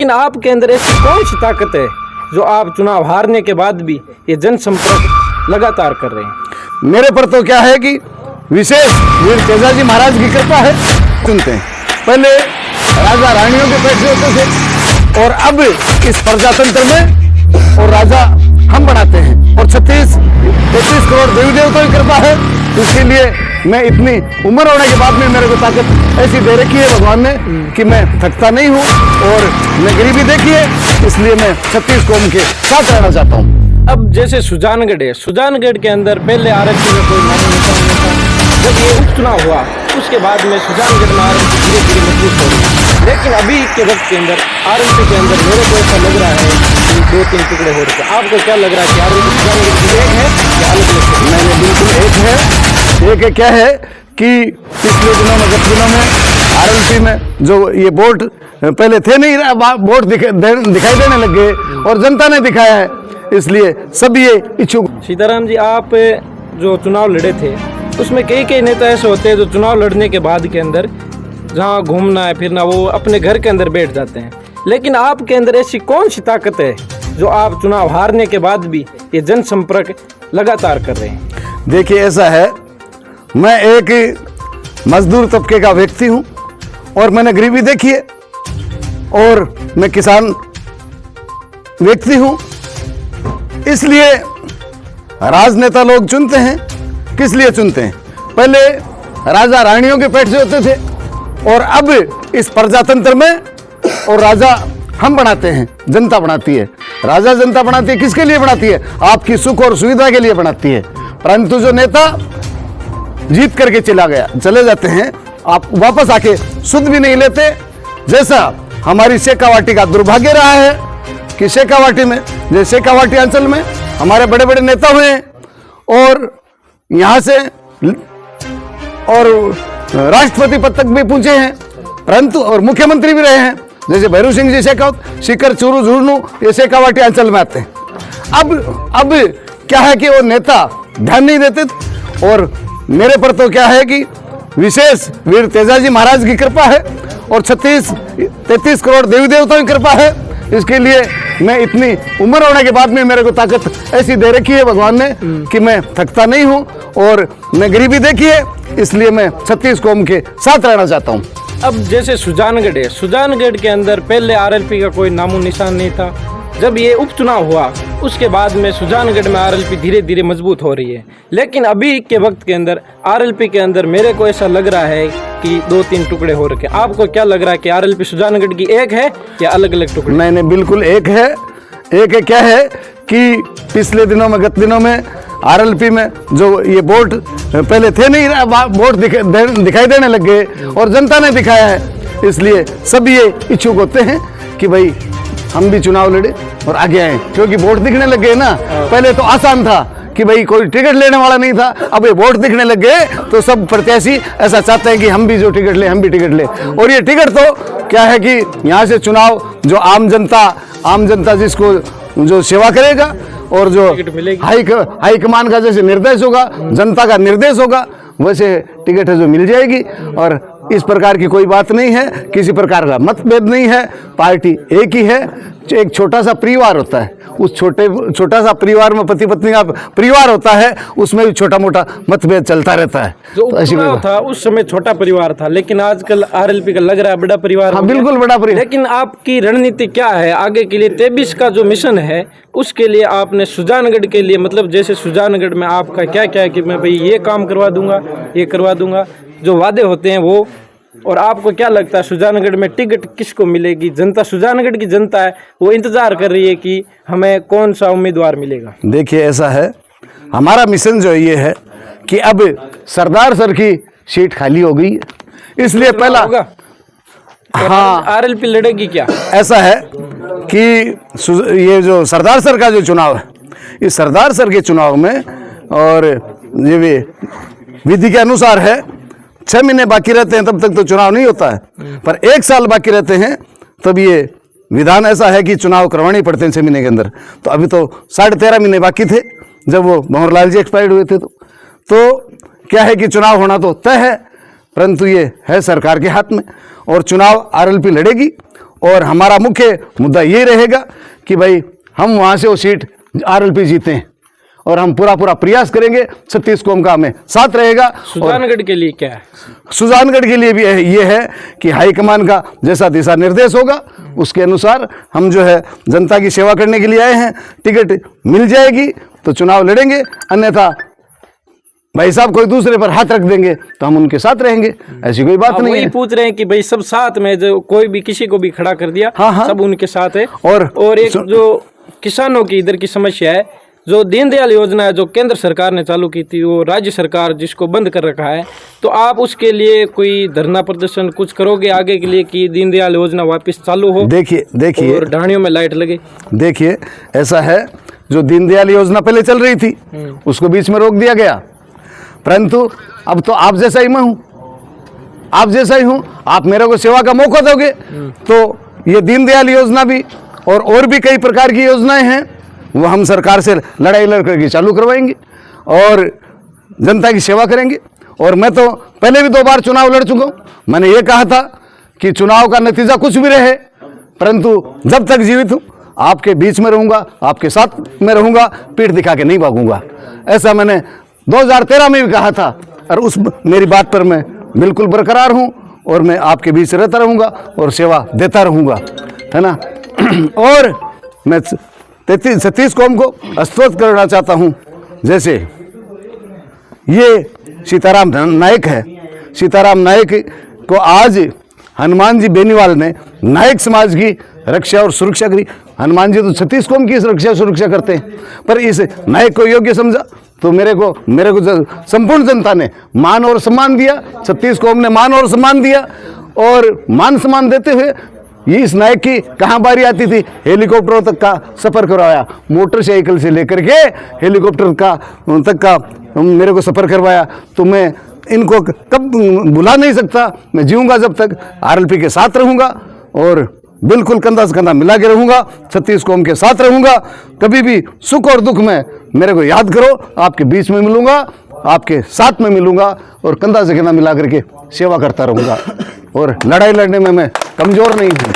लेकिन आपके अंदर ऐसी कौन सी ताकत है जो आप चुनाव हारने के बाद भी ये जनसंपर्क लगातार कर रहे हैं? मेरे पर तो क्या है कि विशेष वीर तेजाजी महाराज की कृपा है। सुनते हैं, पहले राजा रानियों के पैसे होते थे और अब इस प्रजातंत्र में और राजा हम बनाते हैं और 33 करोड़ देवी देवताओं की कृपा है। तो इसीलिए मैं इतनी उम्र होने के बाद में मेरे को ताकत ऐसी दे रखी है भगवान ने कि मैं थकता नहीं हूँ और मैं गरीबी देखी है, इसलिए मैं 36 कौम के साथ रहना चाहता हूँ। अब जैसे सुजानगढ़ है, सुजानगढ़ के अंदर पहले आरक्षण में कोई नाम निशान नहीं था। जब ये उपचुनाव हुआ उसके बाद में सुजानगढ़ में आरक्षण धीरे धीरे मजबूत हो गई, लेकिन अभी के वक्त के अंदर आरक्षण के अंदर मेरे को ऐसा लग रहा है कि 2-3 टुकड़े हो रहे हैं। आपको क्या लग रहा है कि आरक्षण सुजानगढ़ की एक है या अलग अलग? मैंने बिल्कुल एक है क्या है कि पिछले दिनों में गत दिनों में आरएलपी में जो ये वोट पहले थे नहीं, वोट दिखाई देने लग गए और जनता ने दिखाया है, इसलिए सब ये इच्छुक। सीताराम जी, आप जो चुनाव लड़े थे उसमें कई नेता ऐसे होते हैं जो चुनाव लड़ने के बाद के अंदर जहाँ घूमना है फिरना वो अपने घर के अंदर बैठ जाते हैं, लेकिन आपके अंदर ऐसी कौन सी ताकत है जो आप चुनाव हारने के बाद भी ये जनसंपर्क लगातार कर रहे हैं? देखिए, ऐसा है, मैं एक मजदूर तबके का व्यक्ति हूँ और मैंने गरीबी देखी है और मैं किसान व्यक्ति हूँ, इसलिए राजनेता लोग चुनते हैं। किस लिए चुनते हैं? पहले राजा रानियों के पेट से होते थे और अब इस प्रजातंत्र में और राजा हम बनाते हैं, जनता बनाती है। राजा जनता बनाती है, किसके लिए बनाती है? आपकी सुख और सुविधा के लिए बनाती है। परंतु जो नेता जीत करके चले जाते हैं, आप वापस आके सुध भी नहीं लेते। जैसा हमारी शेखावाटी का दुर्भाग्य रहा है कि शेखावाटी में, जैसे शेखावाटी अंचल में हमारे बड़े बड़े नेता हुए हैं और यहाँ से और राष्ट्रपति पद तक भी पहुंचे हैं, परंतु और मुख्यमंत्री भी रहे हैं, जैसे भैरू सिंह जी शेखावत, शिखर चूरू झुरनू, ये शेखावाटी अंचल में आते हैं। अब क्या है कि वो नेता ध्यान नहीं देते और मेरे पर तो क्या है कि विशेष वीर तेजाजी महाराज की कृपा है और 33 करोड़ देवी देवताओं की कृपा है। इसके लिए मैं इतनी उम्र होने के बाद में मेरे को ताकत ऐसी दे रखी है भगवान ने कि मैं थकता नहीं हूँ और मैं गरीबी देखी है, इसलिए मैं 36 कौम के साथ रहना चाहता हूँ। अब जैसे सुजानगढ़ है, सुजानगढ़ के अंदर पहले आरएलपी का कोई नामो निशान नहीं था। जब ये उपचुनाव हुआ उसके बाद में सुजानगढ़ में आरएलपी धीरे धीरे मजबूत हो रही है, लेकिन अभी के वक्त के अंदर आरएलपी के अंदर मेरे को ऐसा लग रहा है कि 2-3 टुकड़े हो रखे। आपको क्या लग रहा है कि आरएलपी सुजानगढ़ की एक है या अलग अलग टुकड़े? मैंने बिल्कुल एक है क्या है कि पिछले दिनों में गत दिनों में आरएलपी में जो ये वोट पहले थे नहीं, वोट दिखाई देने लग गए और जनता ने दिखाया है, इसलिए सब ये इच्छुक होते हैं कि भाई हम भी चुनाव लड़े और आगे आए, क्योंकि वोट दिखने लग गए ना। पहले तो आसान था कि भाई कोई टिकट लेने वाला नहीं था, अब ये वोट दिखने लग गए तो सब प्रत्याशी ऐसा चाहते हैं कि हम भी जो टिकट ले, हम भी टिकट ले। और ये टिकट तो क्या है कि यहाँ से चुनाव जो आम जनता जिसको जो सेवा करेगा और जो हाईकमान का जैसे निर्देश होगा, जनता का निर्देश होगा, वैसे टिकट है जो मिल जाएगी। और इस प्रकार की कोई बात नहीं है, किसी प्रकार का मतभेद नहीं है, पार्टी एक ही है। एक छोटा सा परिवार होता है, उस छोटा सा परिवार में पति पत्नी का परिवार होता है, उसमें भी छोटा मोटा मतभेद चलता रहता है। जो उपचुनाव था उस समय छोटा परिवार था, लेकिन आजकल आरएलपी का लग रहा है बड़ा परिवार। हाँ, बिल्कुल बड़ा परिवार। लेकिन आपकी रणनीति क्या है आगे के लिए? 23 का जो मिशन है उसके लिए आपने सुजानगढ़ के लिए, मतलब जैसे सुजानगढ़ में आपका क्या क्या है कि मैं भाई ये काम करवा दूंगा, ये करवा दूंगा, जो वादे होते हैं वो, और आपको क्या लगता है सुजानगढ़ में टिकट किसको मिलेगी? जनता, सुजानगढ़ की जनता है वो इंतजार कर रही है कि हमें कौन सा उम्मीदवार मिलेगा। देखिए, ऐसा है, हमारा मिशन जो ये है कि अब सरदार सर की सीट खाली हो गई है, इसलिए पहला होगा। हाँ, आरएलपी लड़ेगी क्या? ऐसा है कि ये जो सरदार सर का जो चुनाव है, इस सरदार सर के चुनाव में, और ये विधि के अनुसार है 6 महीने बाकी रहते हैं तब तक तो चुनाव नहीं होता है, पर 1 साल बाकी रहते हैं तब ये विधान ऐसा है कि चुनाव करवाने ही पड़ते हैं 6 महीने के अंदर। तो अभी तो 13.5 महीने बाकी थे जब वो भंवरलाल जी एक्सपायर्ड हुए थे। तो क्या है कि चुनाव होना तो तय है, परंतु ये है सरकार के हाथ में और चुनाव आरएलपी लड़ेगी और हमारा मुख्य मुद्दा ये रहेगा कि भाई हम वहाँ से वो सीट आरएलपी जीते हैं और हम पूरा प्रयास करेंगे। छत्तीस कौम का हमें साथ रहेगा। सुजानगढ़ के लिए क्या है? सुजानगढ़ के लिए भी ये है कि हाईकमान का जैसा दिशा निर्देश होगा उसके अनुसार हम जो है जनता की सेवा करने के लिए आए हैं। टिकट मिल जाएगी तो चुनाव लड़ेंगे, अन्यथा भाई साहब कोई दूसरे पर हाथ रख देंगे तो हम उनके साथ रहेंगे, ऐसी कोई बात नहीं है। पूछ रहे हैं कि भाई सब साथ में, जो कोई भी किसी को भी खड़ा कर दिया, हाँ, सब उनके साथ है। और एक जो किसानों की इधर की समस्या है, जो दीनदयाल योजना है जो केंद्र सरकार ने चालू की थी, वो राज्य सरकार जिसको बंद कर रखा है, तो आप उसके लिए कोई धरना प्रदर्शन कुछ करोगे आगे के लिए कि दीनदयाल योजना वापस चालू हो? देखिए और ढाणियों में लाइट लगे। देखिए ऐसा है, जो दीनदयाल योजना पहले चल रही थी उसको बीच में रोक दिया गया, परंतु अब तो आप जैसा ही मैं हूँ, आप जैसा ही हूँ, आप मेरे को सेवा का मौका दोगे तो ये दीनदयाल योजना भी और भी कई प्रकार की योजनाएं हैं वो हम सरकार से लड़ाई लड़ करके चालू करवाएंगे और जनता की सेवा करेंगे। और मैं तो पहले भी 2 बार चुनाव लड़ चुका हूँ। मैंने ये कहा था कि चुनाव का नतीजा कुछ भी रहे, परंतु जब तक जीवित हूँ आपके बीच में रहूँगा, आपके साथ में रहूँगा, पीठ दिखा के नहीं भागूंगा। ऐसा मैंने 2013 में भी कहा था और उस मेरी बात पर मैं बिल्कुल बरकरार हूँ और मैं आपके बीच रहता रहूँगा और सेवा देता रहूँगा, है ना। और मैं 36 कौम को स्तोत्र करना चाहता हूँ। जैसे ये सीताराम नायक है, सीताराम नायक को आज हनुमान जी बेनीवाल ने नायक समाज की रक्षा और सुरक्षा करी। हनुमान जी तो 36 कौम की रक्षा सुरक्षा करते हैं, पर इस नायक को योग्य समझा तो मेरे को संपूर्ण जनता ने मान और सम्मान दिया, 36 कौम ने मान और सम्मान दिया। और मान सम्मान देते हुए ये इस नायक की कहाँ बारी आती थी, हेलीकॉप्टरों तक का सफ़र करवाया, मोटरसाइकिल से लेकर के हेलीकॉप्टर का तक का मेरे को सफ़र करवाया। तो मैं इनको कब भुला नहीं सकता। मैं जीऊँगा जब तक आरएलपी के साथ रहूँगा और बिल्कुल कंधा से कंधा मिला के रहूँगा, 36 कौम के साथ रहूँगा। कभी भी सुख और दुख में मेरे को याद करो, आपके बीच में मिलूँगा, आपके साथ में मिलूँगा और कंधा से कंधा मिला करके सेवा करता रहूँगा। और लड़ाई लड़ने में मैं कमज़ोर नहीं हूँ।